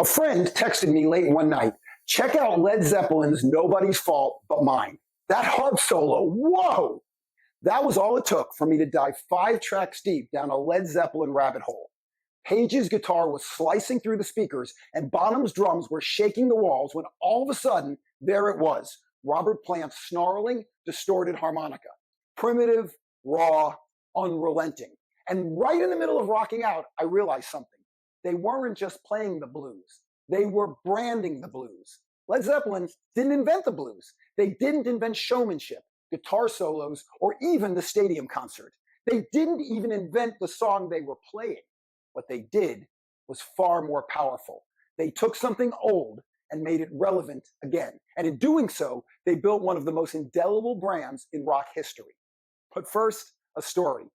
A friend texted me late one night, check out Led Zeppelin's Nobody's Fault But Mine. That harp solo, whoa! That was all it took for me to dive 5 tracks deep down a Led Zeppelin rabbit hole. Page's guitar was slicing through the speakers and Bonham's drums were shaking the walls when all of a sudden, there it was, Robert Plant's snarling, distorted harmonica. Primitive, raw, unrelenting. And right in the middle of rocking out, I realized something. They weren't just playing the blues. They were branding the blues. Led Zeppelin didn't invent the blues. They didn't invent showmanship, guitar solos, or even the stadium concert. They didn't even invent the song they were playing. What they did was far more powerful. They took something old and made it relevant again. And in doing so, they built one of the most indelible brands in rock history. But first, a story.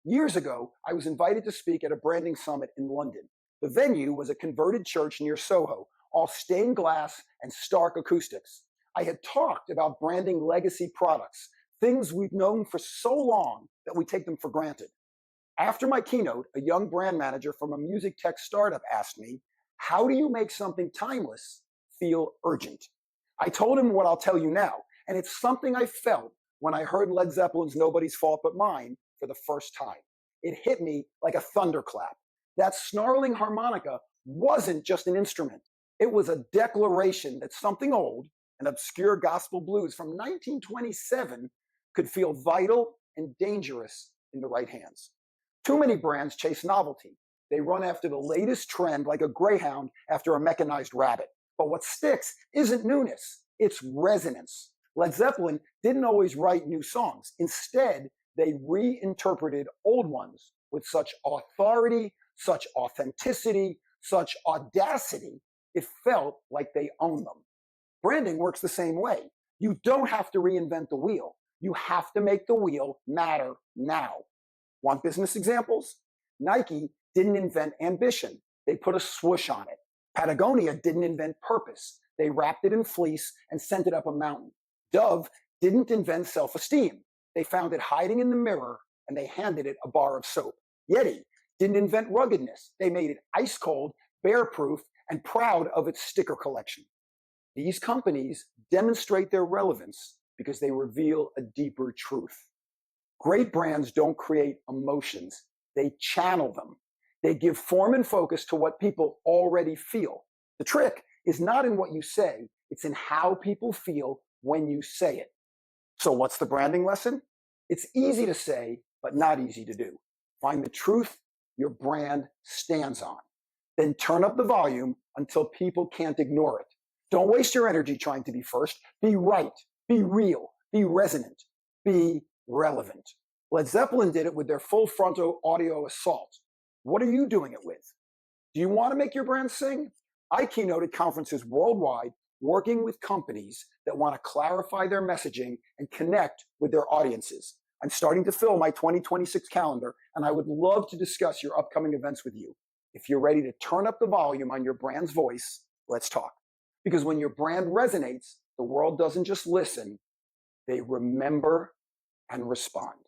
Years ago, I was invited to speak at a branding summit in London. The venue was a converted church near Soho, all stained glass and stark acoustics. I had talked about branding legacy products, things we've known for so long that we take them for granted. After my keynote, a young brand manager from a music tech startup asked me, how do you make something timeless feel urgent? I told him what I'll tell you now, and it's something I felt when I heard Led Zeppelin's Nobody's Fault But Mine for the first time. It hit me like a thunderclap. That snarling harmonica wasn't just an instrument. It was a declaration that something old, an obscure gospel blues from 1927, could feel vital and dangerous in the right hands. Too many brands chase novelty. They run after the latest trend like a greyhound after a mechanized rabbit. But what sticks isn't newness, it's resonance. Led Zeppelin didn't always write new songs. Instead, they reinterpreted old ones with such authority, such authenticity, such audacity, it felt like they owned them. Branding works the same way. You don't have to reinvent the wheel. You have to make the wheel matter now. Want business examples? Nike didn't invent ambition. They put a swoosh on it. Patagonia didn't invent purpose. They wrapped it in fleece and sent it up a mountain. Dove didn't invent self-esteem. They found it hiding in the mirror and they handed it a bar of soap. Yeti didn't invent ruggedness. They made it ice cold, bear-proof, and proud of its sticker collection. These companies demonstrate their relevance because they reveal a deeper truth. Great brands don't create emotions. They channel them. They give form and focus to what people already feel. The trick is not in what you say, it's in how people feel when you say it. So what's the branding lesson? It's easy to say, but not easy to do. Find the truth your brand stands on. Then turn up the volume until people can't ignore it. Don't waste your energy trying to be first. Be right, be real, be resonant, be relevant. Led Zeppelin did it with their full frontal audio assault. What are you doing it with? Do you want to make your brand sing? I keynoted conferences worldwide working with companies that want to clarify their messaging and connect with their audiences. I'm starting to fill my 2026 calendar, and I would love to discuss your upcoming events with you. If you're ready to turn up the volume on your brand's voice, let's talk. Because when your brand resonates, the world doesn't just listen, they remember and respond.